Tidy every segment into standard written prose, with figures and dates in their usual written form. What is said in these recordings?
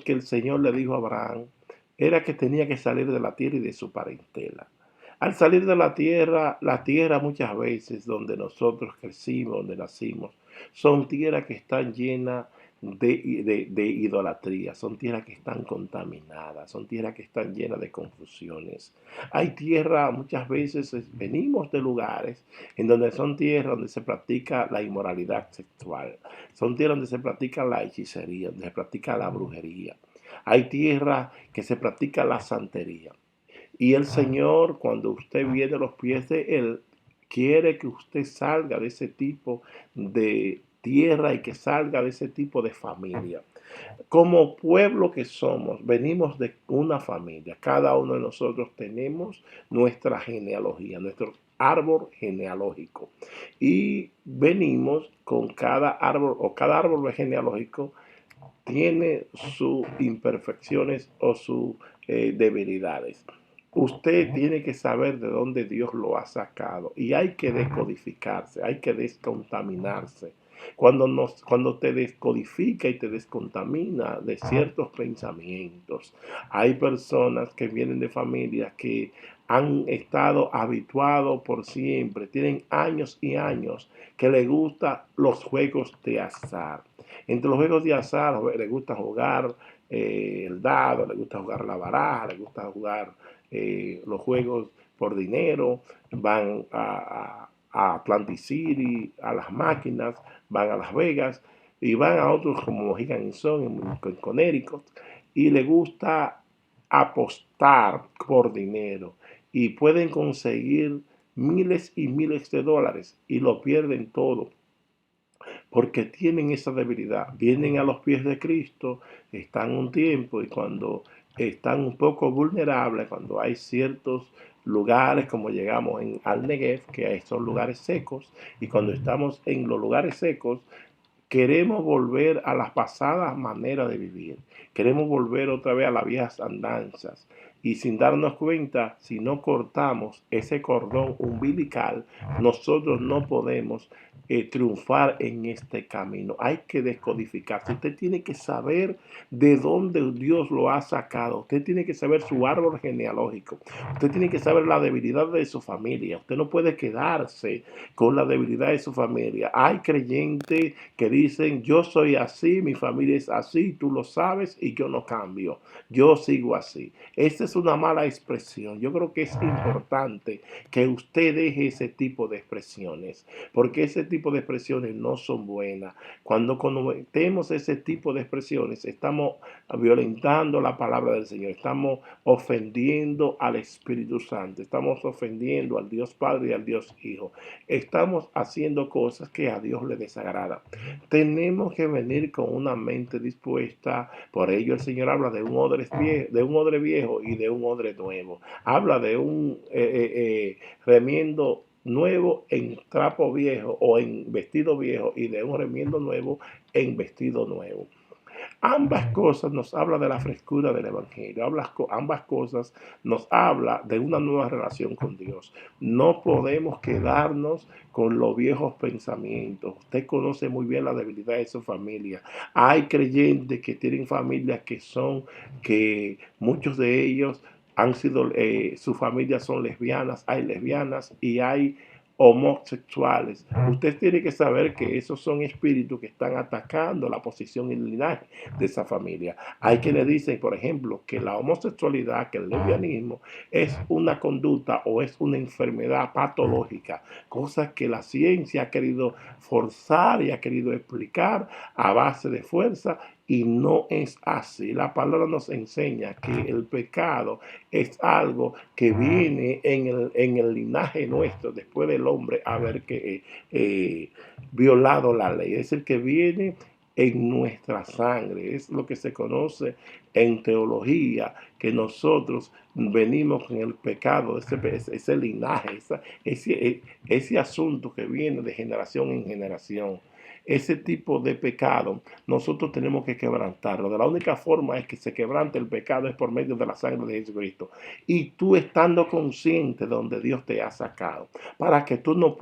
que el Señor le dijo a Abraham era que tenía que salir de la tierra y de su parentela. Al salir de la tierra muchas veces donde nosotros crecimos, donde nacimos, son tierras que están llenas de idolatría, son tierras que están contaminadas, son tierras que están llenas de confusiones. Hay tierra, muchas veces venimos de lugares en donde son tierras donde se practica la inmoralidad sexual, son tierras donde se practica la hechicería, donde se practica la brujería. Hay tierras que se practica la santería. Y el Señor, cuando usted viene a los pies de Él, quiere que usted salga de ese tipo de tierra y que salga de ese tipo de familia. Como pueblo que somos, venimos de una familia. Cada uno de nosotros tenemos nuestra genealogía, nuestro árbol genealógico. Y venimos con cada árbol o cada árbol genealógico tiene sus imperfecciones o sus debilidades. Usted tiene que saber de dónde Dios lo ha sacado y hay que descodificarse, hay que descontaminarse. Cuando te descodifica y te descontamina de ciertos pensamientos, hay personas que vienen de familias que han estado habituados por siempre, tienen años y años que les gustan los juegos de azar. Entre los juegos de azar les gusta jugar el dado, les gusta jugar la baraja, les gusta jugar los juegos por dinero, van a Atlantic City, a las máquinas, van a Las Vegas y van a otros como Mohegan Sun en Connecticut y les gusta apostar por dinero y pueden conseguir miles y miles de dólares y lo pierden todo porque tienen esa debilidad. Vienen a los pies de Cristo, están un tiempo y cuando están un poco vulnerables, cuando hay ciertos lugares como llegamos al Negev, que son lugares secos, y cuando estamos en los lugares secos, queremos volver a las pasadas maneras de vivir. Queremos volver otra vez a las viejas andanzas. Y sin darnos cuenta, si no cortamos ese cordón umbilical, nosotros no podemos triunfar en este camino. Hay que descodificarse. Usted tiene que saber de dónde Dios lo ha sacado. Usted tiene que saber su árbol genealógico. Usted tiene que saber la debilidad de su familia. Usted no puede quedarse con la debilidad de su familia. Hay creyentes que dicen, yo soy así, mi familia es así, tú lo sabes y yo no cambio. Yo sigo así. Esta es una mala expresión. Yo creo que es importante que usted deje ese tipo de expresiones, porque ese tipo de expresiones no son buenas. Cuando cometemos ese tipo de expresiones, estamos violentando la palabra del Señor, estamos ofendiendo al Espíritu Santo, estamos ofendiendo al Dios Padre y al Dios Hijo. Estamos haciendo cosas que a Dios le desagradan. Tenemos que venir con una mente dispuesta. Por ello el Señor habla de un odre viejo y de un odre nuevo. Habla de un remiendo nuevo en trapo viejo o en vestido viejo y de un remiendo nuevo en vestido nuevo. Ambas cosas nos habla de la frescura del Evangelio. Ambas cosas nos habla de una nueva relación con Dios. No podemos quedarnos con los viejos pensamientos. Usted conoce muy bien la debilidad de su familia. Hay creyentes que tienen familias que muchos de ellos han sido, sus familias son lesbianas, hay lesbianas y hay homosexuales. Usted tiene que saber que esos son espíritus que están atacando la posición y el linaje de esa familia. Hay quienes dicen, por ejemplo, que la homosexualidad, que el lesbianismo es una conducta o es una enfermedad patológica, cosas que la ciencia ha querido forzar y ha querido explicar a base de fuerza y no es así. La palabra nos enseña que el pecado es algo que viene en el linaje nuestro después del hombre haber violado la ley. Es el que viene en nuestra sangre. Es lo que se conoce en teología, que nosotros venimos con el pecado, ese linaje, ese asunto que viene de generación en generación. Ese tipo de pecado nosotros tenemos que quebrantarlo. De la única forma es que se quebrante el pecado es por medio de la sangre de Jesucristo. Y tú estando consciente de donde Dios te ha sacado, para que tú no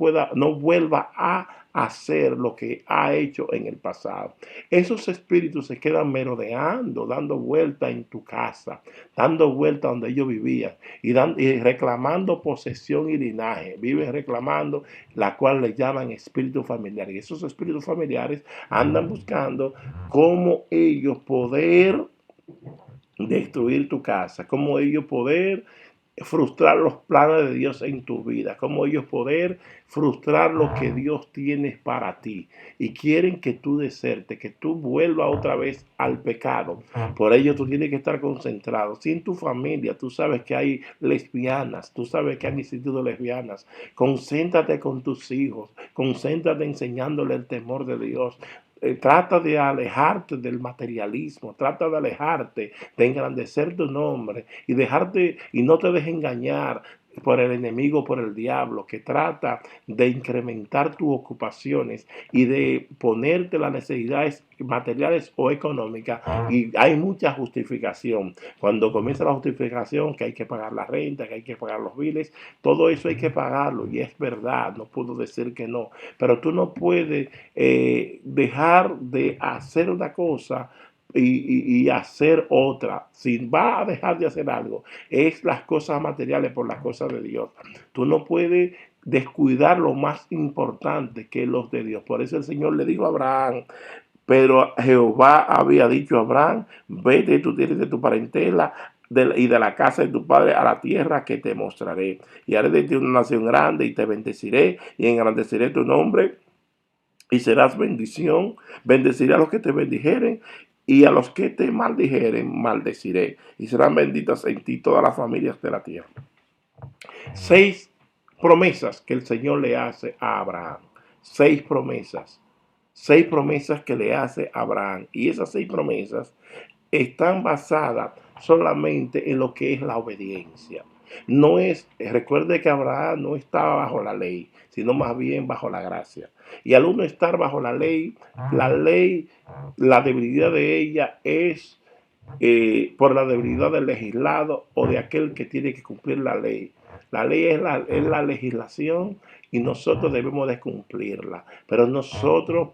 vuelvas a hacer lo que ha hecho en el pasado. Esos espíritus se quedan merodeando, dando vuelta en tu casa, dando vuelta donde ellos vivían y reclamando posesión y linaje. Viven reclamando, la cual le llaman espíritus familiares. Y esos espíritus familiares andan buscando cómo ellos poder destruir tu casa, cómo ellos poder frustrar los planes de Dios en tu vida, cómo ellos poder frustrar lo que Dios tiene para ti. Y quieren que tú desertes, que tú vuelvas otra vez al pecado. Por ello tú tienes que estar concentrado. Si en tu familia tú sabes que hay lesbianas, tú sabes que han existido lesbianas, concéntrate con tus hijos, concéntrate enseñándole el temor de Dios. Trata de alejarte del materialismo, trata de alejarte, de engrandecer tu nombre y dejarte y no te dejes engañar por el enemigo, por el diablo, que trata de incrementar tus ocupaciones y de ponerte las necesidades materiales o económicas, y hay mucha justificación. Cuando comienza la justificación, que hay que pagar la renta, que hay que pagar los biles, todo eso hay que pagarlo, y es verdad, no puedo decir que no, pero tú no puedes dejar de hacer una cosa y hacer otra. Si vas a dejar de hacer algo, es las cosas materiales por las cosas de Dios. Tú no puedes descuidar lo más importante, que es los de Dios. Por eso el Señor le dijo a Abraham, pero Jehová había dicho a Abraham, vete tú tienes de tu parentela y de la casa de tu padre a la tierra que te mostraré. Y haré de ti una nación grande y te bendeciré y engrandeceré tu nombre y serás bendición. Bendeciré a los que te bendijeren y a los que te maldijeren maldeciré. Y serán benditas en ti todas las familias de la tierra. 6 promesas que el Señor le hace a Abraham. 6 promesas. 6 promesas que le hace a Abraham. Y esas 6 promesas están basadas solamente en lo que es la obediencia. No es, recuerde que Abraham no estaba bajo la ley, sino más bien bajo la gracia. Y al uno estar bajo la ley, la debilidad de ella es por la debilidad del legislado o de aquel que tiene que cumplir la ley. La ley es la legislación y nosotros debemos de cumplirla. Pero nosotros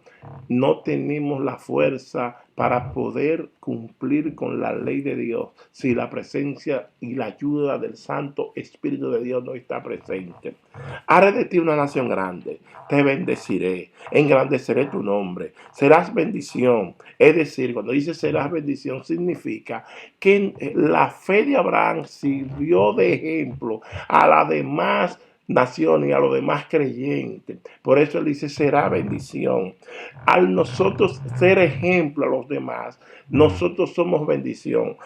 no tenemos la fuerza para poder cumplir con la ley de Dios si la presencia y la ayuda del Santo Espíritu de Dios no está presente. Haré de ti una nación grande, te bendeciré, engrandeceré tu nombre, serás bendición. Es decir, cuando dice serás bendición, significa que la fe de Abraham sirvió de ejemplo a las demás naciones y a los demás creyentes. Por eso él dice será bendición. Al nosotros ser ejemplo a los demás, nosotros somos bendición.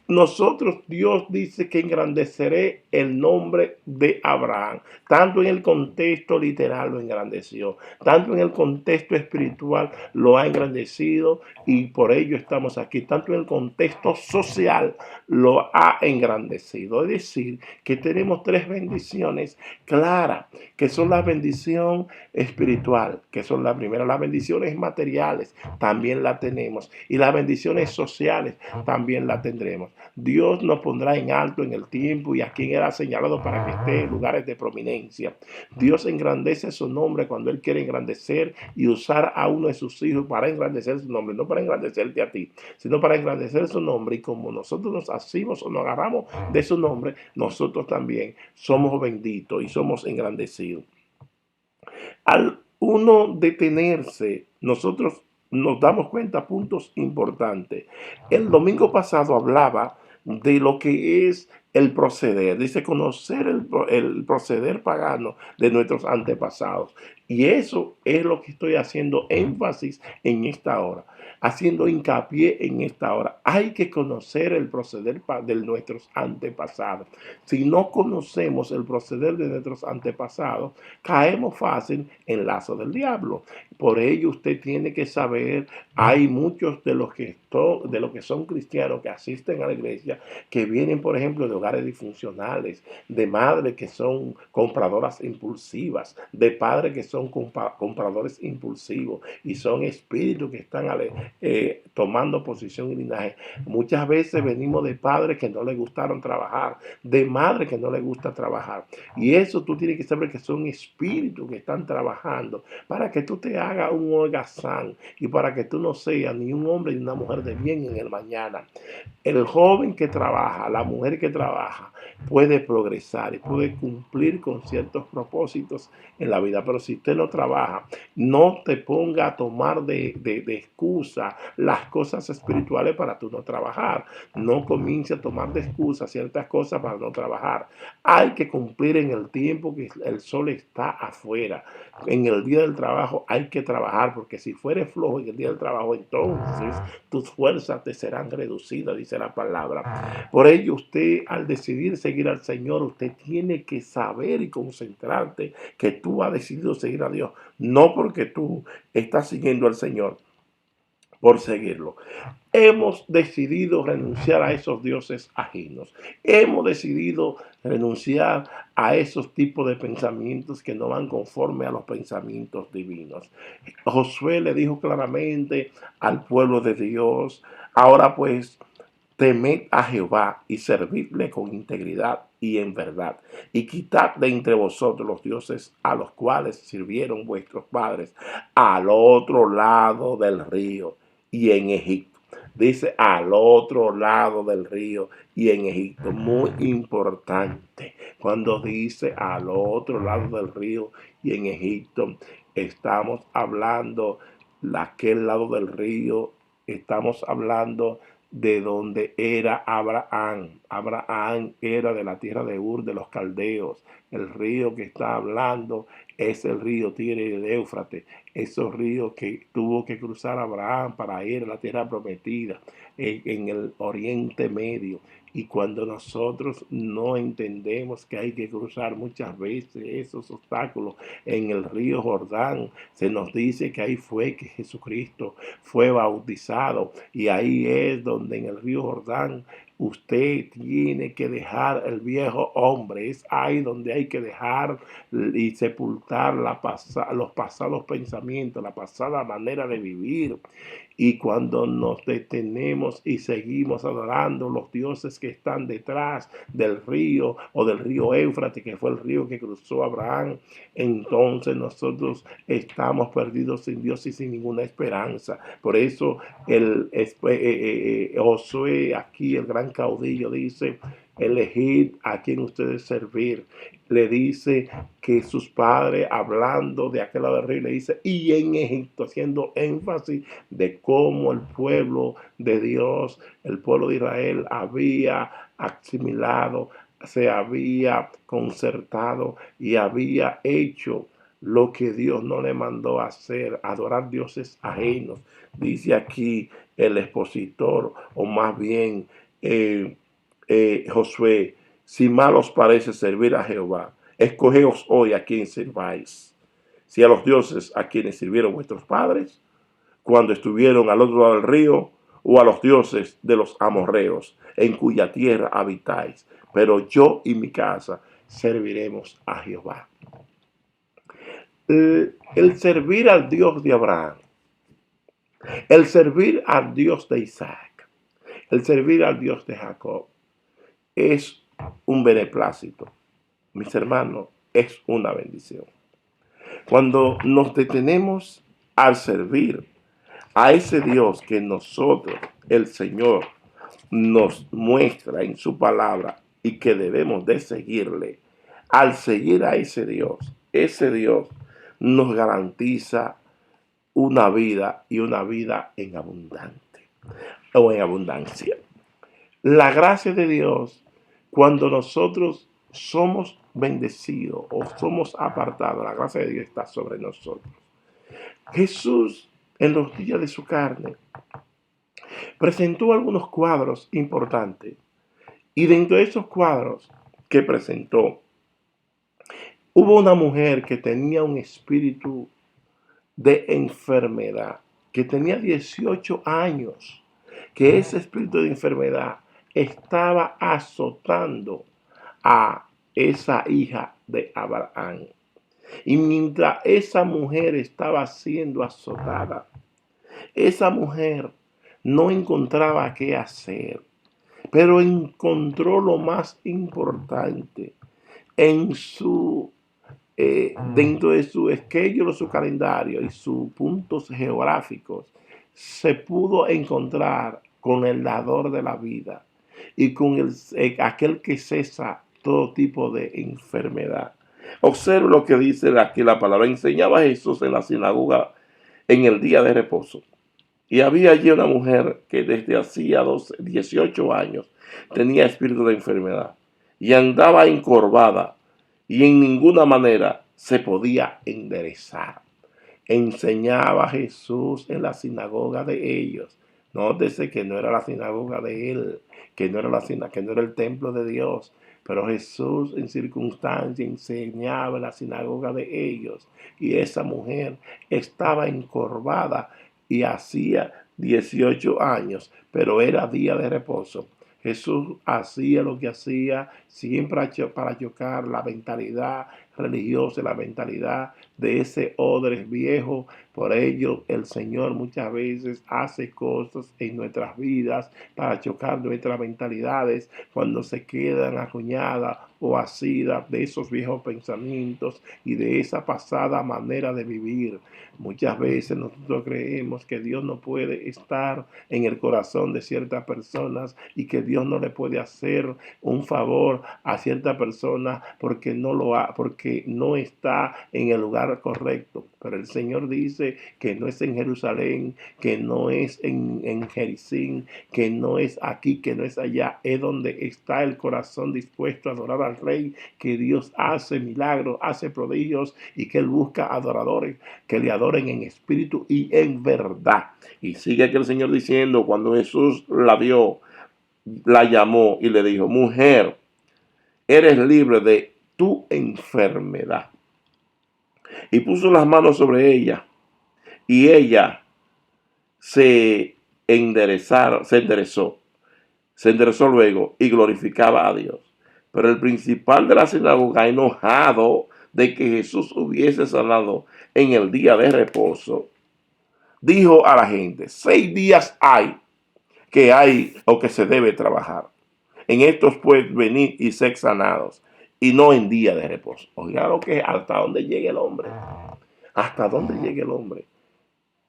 Nosotros, Dios dice que engrandeceré el nombre de Abraham. Tanto en el contexto literal lo engrandeció, tanto en el contexto espiritual lo ha engrandecido, y por ello estamos aquí. Tanto en el contexto social lo ha engrandecido. Es decir, que tenemos 3 bendiciones claras, que son la bendición espiritual, que son la primera, las bendiciones materiales, también la tenemos, y las bendiciones sociales también la tendremos. Dios nos pondrá en alto en el tiempo y a quien era señalado para que esté en lugares de prominencia. Dios engrandece su nombre cuando Él quiere engrandecer y usar a uno de sus hijos para engrandecer su nombre, no para engrandecerte a ti, sino para engrandecer su nombre. Y como nosotros nos hacemos o nos agarramos de su nombre, nosotros también somos benditos y somos engrandecidos. Al uno detenerse, nosotros nos damos cuenta puntos importantes. El domingo pasado hablaba de lo que es el proceder, dice conocer el proceder pagano de nuestros antepasados. Y eso es lo que estoy haciendo énfasis en esta hora, haciendo hincapié en esta hora. Hay que conocer el proceder de nuestros antepasados. Si no conocemos el proceder de nuestros antepasados, caemos fácil en lazo del diablo. Por ello usted tiene que saber, hay muchos de los que son cristianos que asisten a la iglesia, que vienen, por ejemplo, de hogares disfuncionales, de madres que son compradoras impulsivas, de padres que son compradores impulsivos, y son espíritus que están tomando posición y linaje. Muchas veces venimos de padres que no les gustaron trabajar, de madres que no les gusta trabajar. Y eso tú tienes que saber que son espíritus que están trabajando para que tú te hagas un holgazán y para que tú no seas ni un hombre ni una mujer de bien en el mañana. El joven que trabaja, la mujer que trabaja, puede progresar y puede cumplir con ciertos propósitos en la vida. Pero si usted no trabaja, no te ponga a tomar de excusa las cosas espirituales para tú no trabajar. No comience a tomar de excusa ciertas cosas para no trabajar. Hay que cumplir en el tiempo que el sol está afuera. En el día del trabajo hay que trabajar, porque si fueres flojo en el día del trabajo, entonces tus fuerzas te serán reducidas, dice la palabra. Por ello, usted al decidir seguir al Señor, usted tiene que saber y concentrarte que tú has decidido seguir a Dios, no porque tú estás siguiendo al Señor por seguirlo. Hemos decidido renunciar a esos dioses ajenos. Hemos decidido renunciar a esos tipos de pensamientos que no van conforme a los pensamientos divinos. Josué le dijo claramente al pueblo de Dios: ahora pues, temed a Jehová y servidle con integridad y en verdad, y quitad de entre vosotros los dioses a los cuales sirvieron vuestros padres al otro lado del río y en Egipto. Dice al otro lado del río y en Egipto. Muy importante. Cuando dice al otro lado del río y en Egipto, estamos hablando de aquel lado del río, estamos hablando de donde era Abraham. Abraham era de la tierra de Ur, de los caldeos. El río que está hablando es el río Tigre y el Éufrates. Esos ríos que tuvo que cruzar Abraham para ir a la tierra prometida en el Oriente Medio. Y cuando nosotros no entendemos que hay que cruzar muchas veces esos obstáculos en el río Jordán, se nos dice que ahí fue que Jesucristo fue bautizado, y ahí es donde en el río Jordán usted tiene que dejar el viejo hombre. Es ahí donde hay que dejar y sepultar los pasados pensamientos, la pasada manera de vivir. Y cuando nos detenemos y seguimos adorando los dioses que están detrás del río o del río Éufrates, que fue el río que cruzó Abraham, entonces nosotros estamos perdidos sin Dios y sin ninguna esperanza. Por eso Josué, aquí el gran caudillo, dice: elegid a quien ustedes servir. Le dice que sus padres, hablando de aquel lado del río, le dice y en Egipto, haciendo énfasis de cómo el pueblo de Dios, el pueblo de Israel, había asimilado, se había concertado y había hecho lo que Dios no le mandó a hacer, adorar dioses ajenos. Dice aquí el expositor, o más bien Josué: si mal os parece servir a Jehová, escogeos hoy a quien sirváis, si a los dioses a quienes sirvieron vuestros padres cuando estuvieron al otro lado del río, o a los dioses de los amorreos, en cuya tierra habitáis. Pero yo y mi casa serviremos a Jehová. El servir al Dios de Abraham, el servir al Dios de Isaac, el servir al Dios de Jacob, es un beneplácito. Mis hermanos, es una bendición. Cuando nos detenemos al servir a ese Dios que nosotros, el Señor, nos muestra en su palabra y que debemos de seguirle, al seguir a ese Dios nos garantiza una vida, y una vida en abundante o en abundancia. La gracia de Dios, cuando nosotros somos bendecidos o somos apartados, la gracia de Dios está sobre nosotros. Jesús, en los días de su carne, presentó algunos cuadros importantes, y dentro de esos cuadros que presentó, hubo una mujer que tenía un espíritu de enfermedad, que tenía 18 años, que ese espíritu de enfermedad estaba azotando a esa hija de Abraham. Y mientras esa mujer estaba siendo azotada, Esa mujer no encontraba qué hacer, pero encontró lo más importante en su dentro de su schedule, su calendario y sus puntos geográficos. Se pudo encontrar con el dador de la vida y con aquel que cesa todo tipo de enfermedad. Observe lo que dice aquí la palabra. Enseñaba Jesús en la sinagoga en el día de reposo. Y había allí una mujer que desde hacía 18 años tenía espíritu de enfermedad y andaba encorvada y en ninguna manera se podía enderezar. Enseñaba Jesús en la sinagoga de ellos. Nótese que no era la sinagoga de él, que no era que no era el templo de Dios, pero Jesús en circunstancia enseñaba en la sinagoga de ellos y esa mujer estaba encorvada y hacía 18 años, pero era día de reposo. Jesús hacía lo que hacía siempre para chocar la mentalidad religiosa, la mentalidad de ese odre viejo. Por ello, el Señor muchas veces hace cosas en nuestras vidas para chocar nuestras mentalidades cuando se quedan acuñadas o asidas de esos viejos pensamientos y de esa pasada manera de vivir. Muchas veces nosotros creemos que Dios no puede estar en el corazón de ciertas personas y que Dios no le puede hacer un favor a cierta persona porque porque no está en el lugar correcto. Pero el Señor dice que no es en Jerusalén, que no es en Jericín, que no es aquí, que no es allá, es donde está el corazón dispuesto a adorar al Rey, que Dios hace milagros, hace prodigios y que Él busca adoradores que le adoren en espíritu y en verdad. Y sigue aquí el Señor diciendo, cuando Jesús la vio, la llamó y le dijo, mujer, eres libre de tu enfermedad. Y puso las manos sobre ella y ella se enderezó luego y glorificaba a Dios. Pero el principal de la sinagoga, enojado de que Jesús hubiese sanado en el día de reposo, dijo a la gente, 6 días hay o que se debe trabajar. En estos pues venid y sed sanados, y no en día de reposo. Oiga lo que hasta dónde llegue el hombre. Hasta dónde llegue el hombre.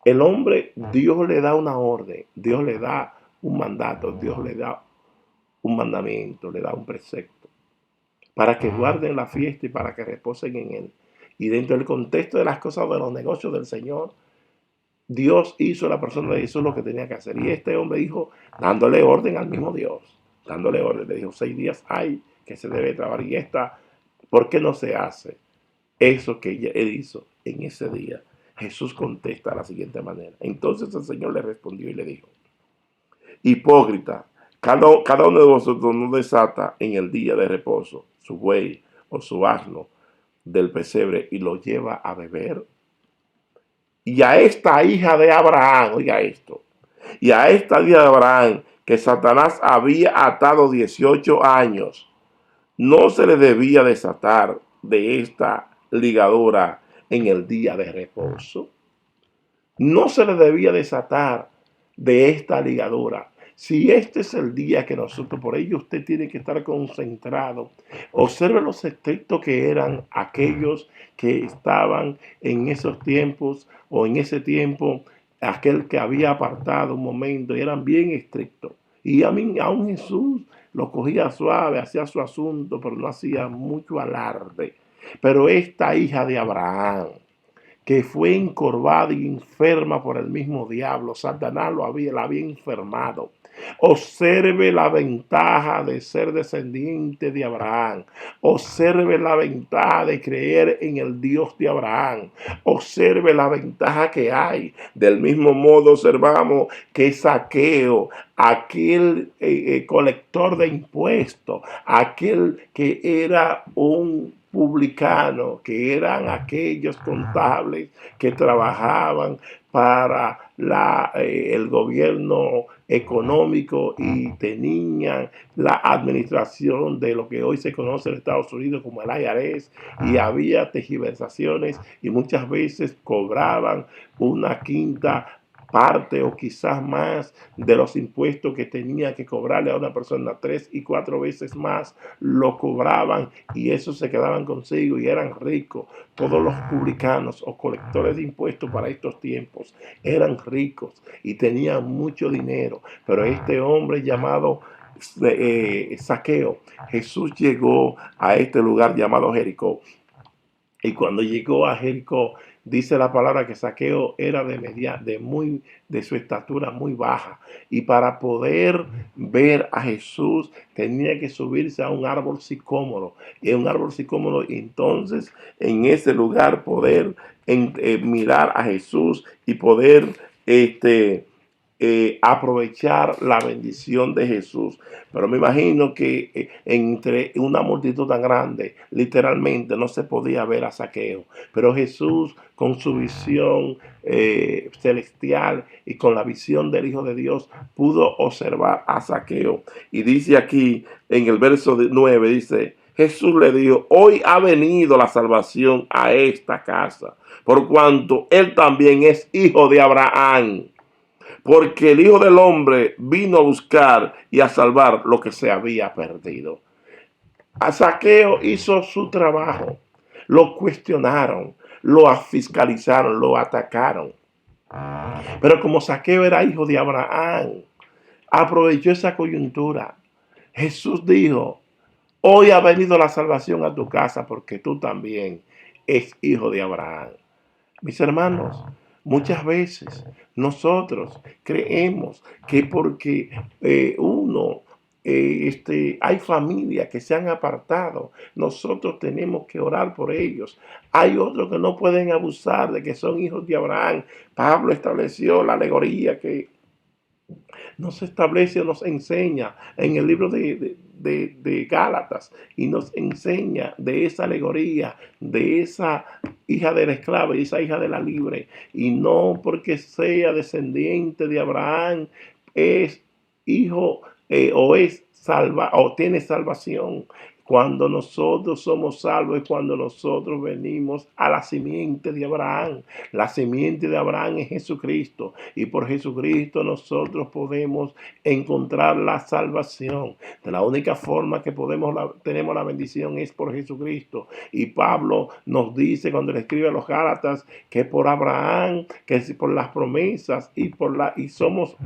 El hombre, Dios le da una orden, Dios le da un mandato, Dios le da un mandamiento, le da un precepto, para que guarden la fiesta y para que reposen en él. Y dentro del contexto de las cosas de los negocios del Señor, Dios hizo, la persona le hizo lo que tenía que hacer. Y este hombre dijo, dándole orden al mismo Dios, dándole orden, le dijo, 6 días hay que se debe trabajar. Y ¿por qué no se hace eso que él hizo en ese día? Jesús contesta de la siguiente manera. Entonces el Señor le respondió y le dijo, hipócrita, cada uno de vosotros no desata en el día de reposo su buey o su asno del pesebre y lo lleva a beber. Y a esta hija de Abraham, oiga esto, y a esta hija de Abraham que Satanás había atado 18 años, no se le debía desatar de esta ligadura en el día de reposo. No se le debía desatar de esta ligadura. Si este es el día que nosotros, por ello usted tiene que estar concentrado. Observe los estrictos que eran aquellos que estaban en esos tiempos o en ese tiempo, aquel que había apartado un momento, y eran bien estrictos. Y aún Jesús lo cogía suave, hacía su asunto, pero no hacía mucho alarde. Pero esta hija de Abraham, que fue encorvada y enferma por el mismo diablo. Satanás la había enfermado. Observe la ventaja de ser descendiente de Abraham. Observe la ventaja de creer en el Dios de Abraham. Observe la ventaja que hay. Del mismo modo observamos que Zaqueo, aquel colector de impuestos, aquel que era un publicano, que eran aquellos contables que trabajaban para el gobierno económico y tenían la administración de lo que hoy se conoce en Estados Unidos como el IRS, y había tergiversaciones y muchas veces cobraban una quinta parte o quizás más de los impuestos que tenía que cobrarle a una persona, 3 y 4 veces más lo cobraban y eso se quedaban consigo y eran ricos. Todos los publicanos o colectores de impuestos para estos tiempos eran ricos y tenían mucho dinero, pero este hombre llamado Zaqueo, Jesús llegó a este lugar llamado Jericó. Y cuando llegó a Jericó, dice la palabra que Zaqueo era de su estatura muy baja. Y para poder ver a Jesús tenía que subirse a un árbol sicómoro. Y un árbol sicómoro, y entonces en ese lugar poder mirar a Jesús y poder aprovechar la bendición de Jesús. Pero me imagino que entre una multitud tan grande, literalmente no se podía ver a Zaqueo. Pero Jesús, con su visión celestial y con la visión del Hijo de Dios, pudo observar a Zaqueo. Y dice aquí en el verso 9, dice, Jesús le dijo, hoy ha venido la salvación a esta casa, por cuanto él también es hijo de Abraham. Porque el Hijo del Hombre vino a buscar y a salvar lo que se había perdido. A Zaqueo hizo su trabajo. Lo cuestionaron, lo fiscalizaron, lo atacaron. Pero como Zaqueo era hijo de Abraham, aprovechó esa coyuntura. Jesús dijo, hoy ha venido la salvación a tu casa porque tú también eres hijo de Abraham. Mis hermanos, muchas veces nosotros creemos que porque hay familias que se han apartado, nosotros tenemos que orar por ellos. Hay otros que no pueden abusar de que son hijos de Abraham. Pablo estableció la alegoría que nos establece, nos enseña en el libro de Gálatas y nos enseña de esa alegoría, de esa hija de la esclava y esa hija de la libre. Y no porque sea descendiente de Abraham es hijo o es salva o tiene salvación. Cuando nosotros somos salvos es cuando nosotros venimos a la simiente de Abraham. La simiente de Abraham es Jesucristo y por Jesucristo nosotros podemos encontrar la salvación. De la única forma que tenemos la bendición es por Jesucristo. Y Pablo nos dice cuando le escribe a los Gálatas que por Abraham, que por las promesas y somos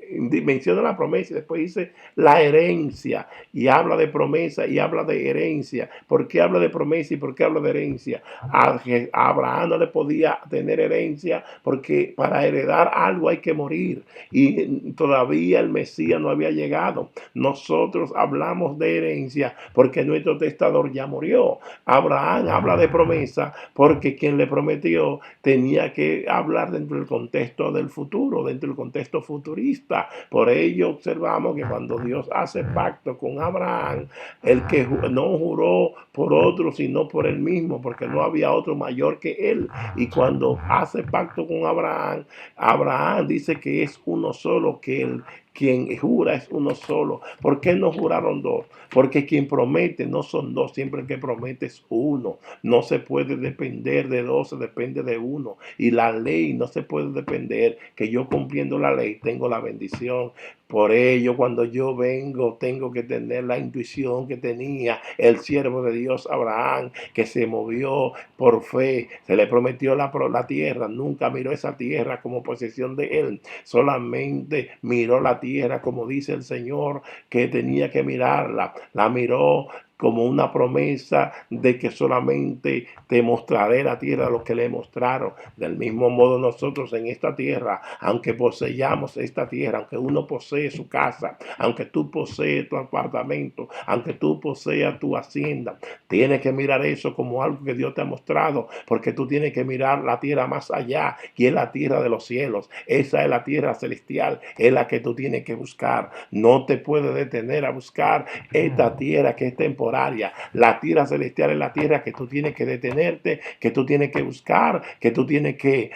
menciona la promesa y después dice la herencia y habla de promesa y habla de herencia. ¿Por qué habla de promesa y por qué habla de herencia? A Abraham no le podía tener herencia porque para heredar algo hay que morir y todavía el Mesías no había llegado. Nosotros hablamos de herencia porque nuestro testador ya murió. Abraham habla de promesa porque quien le prometió tenía que hablar dentro del contexto del futuro, dentro del contexto futurista. Por ello observamos que cuando Dios hace pacto con Abraham, el que no juró por otro, sino por él mismo, porque no había otro mayor que él. Y cuando hace pacto con Abraham, Abraham dice que es uno solo, que él quien jura es uno solo. ¿Por qué no juraron dos? Porque quien promete no son dos, siempre el que promete es uno. No se puede depender de dos, se depende de uno. Y la ley no se puede depender que yo cumpliendo la ley tengo la bendición. Por ello, cuando yo vengo, tengo que tener la intuición que tenía el siervo de Dios Abraham, que se movió por fe, se le prometió la tierra, nunca miró esa tierra como posesión de él, solamente miró la tierra como dice el Señor que tenía que mirarla, la miró como una promesa de que solamente te mostraré la tierra lo que le mostraron. Del mismo modo nosotros en esta tierra, aunque poseyamos esta tierra, aunque uno posee su casa, aunque tú posees tu apartamento, aunque tú poseas tu hacienda, tienes que mirar eso como algo que Dios te ha mostrado, porque tú tienes que mirar la tierra más allá, que es la tierra de los cielos. Esa es la tierra celestial, es la que tú tienes que buscar. No te puedes detener a buscar esta tierra que es temporal, temporaria. La tierra celestial es la tierra que tú tienes que detenerte, que tú tienes que buscar, que tú tienes que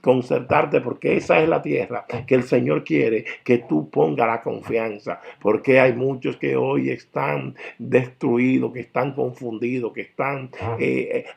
concertarte, porque esa es la tierra que el Señor quiere que tú pongas la confianza, porque hay muchos que hoy están destruidos, que están confundidos, que están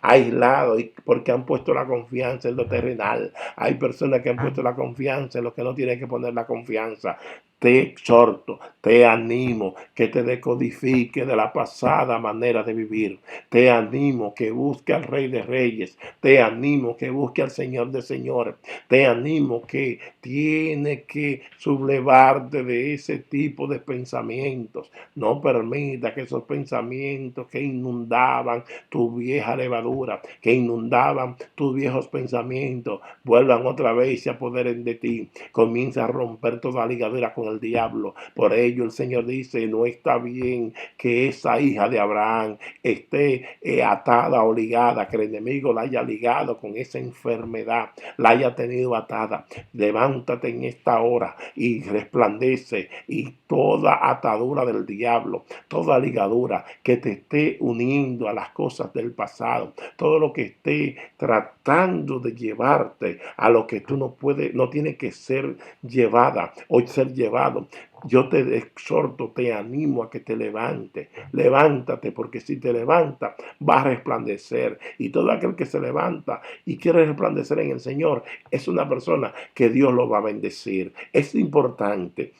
aislados, porque han puesto la confianza en lo terrenal. Hay personas que han puesto la confianza en lo que no tienen que poner la confianza. Te exhorto, te animo que te decodifique de la pasada manera de vivir. Te animo que busque al Rey de Reyes. Te animo que busque al Señor de Señores. Te animo que tiene que sublevarte de ese tipo de pensamientos. No permita que esos pensamientos que inundaban tu vieja levadura, que inundaban tus viejos pensamientos, vuelvan otra vez y se apoderen de ti. Comienza a romper toda ligadura con el diablo. Por ello el Señor dice, no está bien que esa hija de Abraham esté atada o ligada, que el enemigo la haya ligado con esa enfermedad, la haya tenido atada. Levántate en esta hora y resplandece, y toda atadura del diablo, toda ligadura que te esté uniendo a las cosas del pasado, todo lo que esté tratando de llevarte a lo que tú no puedes, no tiene que ser llevada o ser llevado. Yo te exhorto, te animo a que te levantes. Levántate, porque si te levantas, va a resplandecer. Y todo aquel que se levanta y quiere resplandecer en el Señor es una persona que Dios lo va a bendecir. Es importante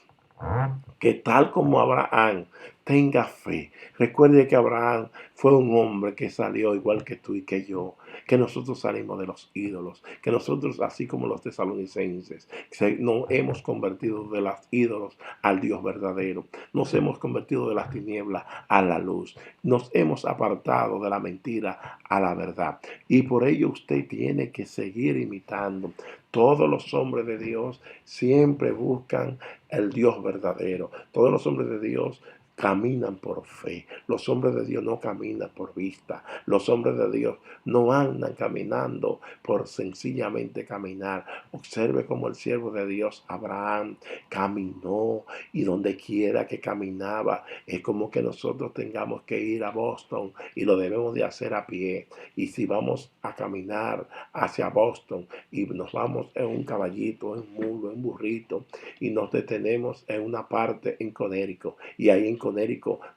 que tal como Abraham tenga fe. Recuerde que Abraham fue un hombre que salió igual que tú y que yo, que nosotros salimos de los ídolos, que nosotros, así como los tesalonicenses, nos hemos convertido de los ídolos al Dios verdadero, nos hemos convertido de las tinieblas a la luz, nos hemos apartado de la mentira a la verdad, y por ello usted tiene que seguir imitando. Todos los hombres de Dios siempre buscan el Dios verdadero. Todos los hombres de Dios caminan por fe. Los hombres de Dios no caminan por vista. Los hombres de Dios no andan caminando por sencillamente caminar. Observe cómo el siervo de Dios, Abraham, caminó, y donde quiera que caminaba, es como que nosotros tengamos que ir a Boston y lo debemos de hacer a pie. Y si vamos a caminar hacia Boston y nos vamos en un caballito, en un mulo, en un burrito, y nos detenemos en una parte en Connecticut, y ahí en Connecticut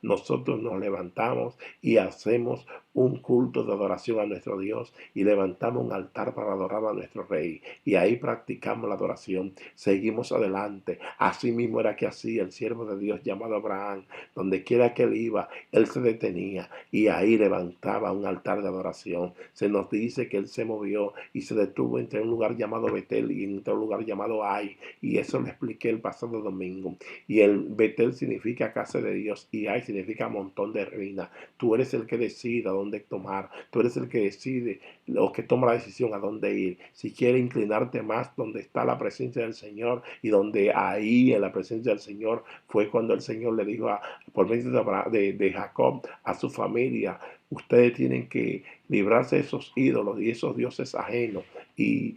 nosotros nos levantamos y hacemos un culto de adoración a nuestro Dios, y levantamos un altar para adorar a nuestro Rey, y ahí practicamos la adoración, seguimos adelante. Así mismo era que hacía el siervo de Dios llamado Abraham. Donde quiera que él iba, él se detenía y ahí levantaba un altar de adoración. Se nos dice que él se movió y se detuvo entre un lugar llamado Betel y entre un lugar llamado Ai, y eso lo expliqué el pasado domingo. Y el Betel significa casa de Dios y Ai significa montón de ruinas. Tú eres el que decide a dónde tomar, tú eres el que decide o que toma la decisión a dónde ir. Si quieres inclinarte más donde está la presencia del Señor, y donde ahí en la presencia del Señor fue cuando el Señor le dijo por medio de Jacob a su familia, ustedes tienen que librarse de esos ídolos y esos dioses ajenos, y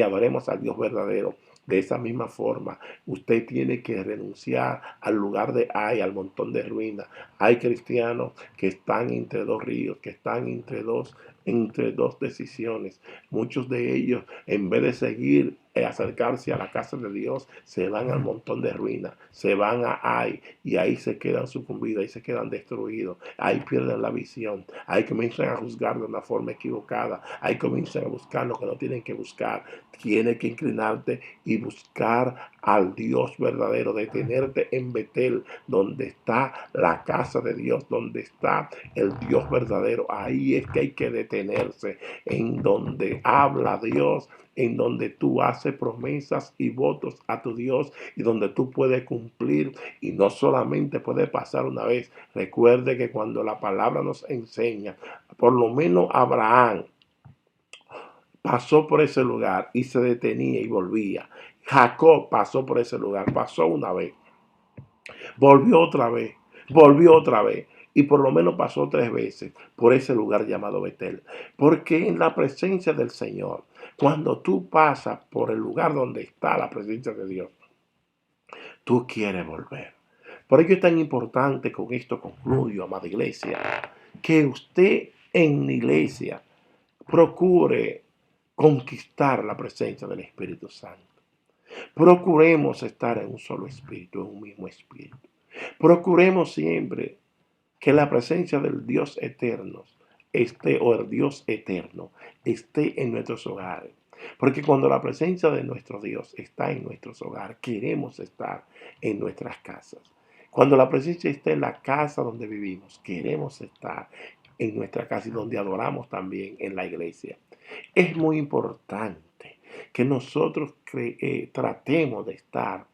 adoremos al Dios verdadero. De esa misma forma, usted tiene que renunciar al lugar de Ai, al montón de ruinas. Hay cristianos que están entre dos ríos, que están entre dos decisiones. Muchos de ellos, en vez de seguir acercarse a la casa de Dios, se van al montón de ruinas, se van a Ai, y ahí se quedan sucumbidos, ahí se quedan destruidos, ahí pierden la visión, ahí comienzan a juzgar de una forma equivocada, ahí comienzan a buscar lo que no tienen que buscar. Tienes que inclinarte y buscar al Dios verdadero, detenerte en Betel, donde está la casa de Dios, donde está el Dios verdadero. Ahí es que hay que detenerse, en donde habla Dios, en donde tú haces promesas y votos a tu Dios, y donde tú puedes cumplir, y no solamente puede pasar una vez. Recuerde que cuando la palabra nos enseña, por lo menos Abraham pasó por ese lugar y se detenía y volvía. Jacob pasó por ese lugar, pasó una vez, volvió otra vez, volvió otra vez. Y por lo menos pasó 3 veces por ese lugar llamado Betel. Porque en la presencia del Señor, cuando tú pasas por el lugar donde está la presencia de Dios, tú quieres volver. Por ello es tan importante, con esto concluyo, amada iglesia, que usted en la iglesia procure conquistar la presencia del Espíritu Santo. Procuremos estar en un solo espíritu, en un mismo espíritu. Procuremos siempre que la presencia del Dios eterno esté, o el Dios eterno, esté en nuestros hogares. Porque cuando la presencia de nuestro Dios está en nuestros hogares, queremos estar en nuestras casas. Cuando la presencia está en la casa donde vivimos, queremos estar en nuestra casa y donde adoramos también en la iglesia. Es muy importante que nosotros tratemos de estar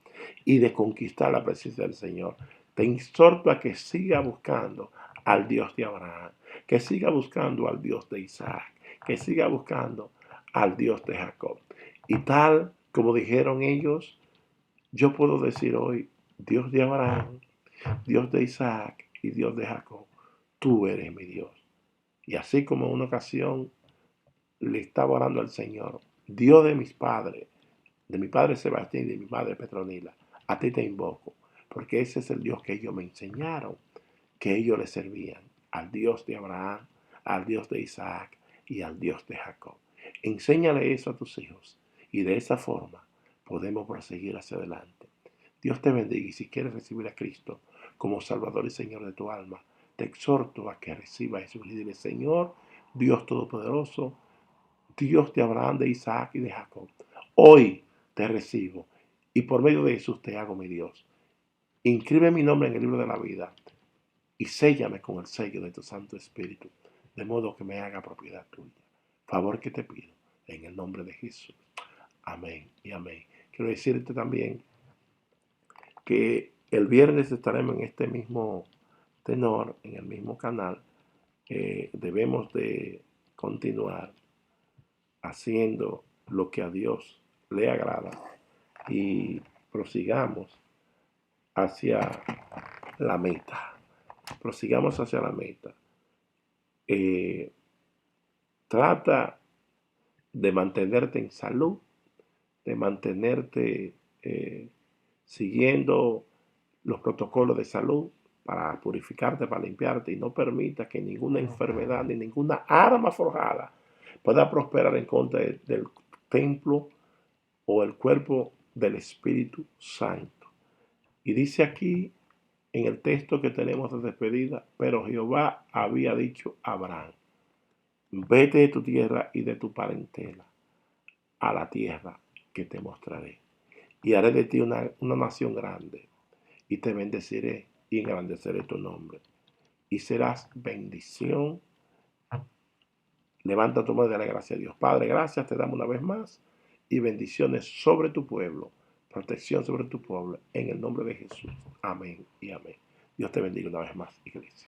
y de conquistar la presencia del Señor. Te exhorto a que siga buscando al Dios de Abraham, que siga buscando al Dios de Isaac, que siga buscando al Dios de Jacob. Y tal como dijeron ellos, yo puedo decir hoy, Dios de Abraham, Dios de Isaac y Dios de Jacob, tú eres mi Dios. Y así como en una ocasión le estaba orando al Señor, Dios de mis padres, de mi padre Sebastián y de mi madre Petronila, a ti te invoco, porque ese es el Dios que ellos me enseñaron, que ellos le servían, al Dios de Abraham, al Dios de Isaac y al Dios de Jacob. Enséñale eso a tus hijos y de esa forma podemos proseguir hacia adelante. Dios te bendiga y si quieres recibir a Cristo como Salvador y Señor de tu alma, te exhorto a que recibas a Jesús y dile, Señor, Dios Todopoderoso, Dios de Abraham, de Isaac y de Jacob, hoy te recibo y por medio de Jesús te hago mi Dios. Inscribe mi nombre en el libro de la vida y séllame con el sello de tu Santo Espíritu, de modo que me haga propiedad tuya. Favor que te pido, en el nombre de Jesús. Amén y amén. Quiero decirte también que el viernes estaremos en este mismo tenor, en el mismo canal. Debemos de continuar haciendo lo que a Dios le agrada y prosigamos hacia la meta. Prosigamos hacia la meta. Eh, Trata de mantenerte en salud, de mantenerte siguiendo los protocolos de salud para purificarte, para limpiarte y no permita que ninguna enfermedad ni ninguna arma forjada pueda prosperar en contra del templo o el cuerpo del Espíritu Santo. Y dice aquí en el texto que tenemos de despedida, pero Jehová había dicho a Abraham, vete de tu tierra y de tu parentela a la tierra que te mostraré. Y haré de ti una nación grande, y te bendeciré y engrandeceré tu nombre. Y serás bendición. Levanta tu mano y dale gracias a Dios. Padre, gracias te damos una vez más y bendiciones sobre tu pueblo, protección sobre tu pueblo, en el nombre de Jesús. Amén y amén. Dios te bendiga una vez más, iglesia.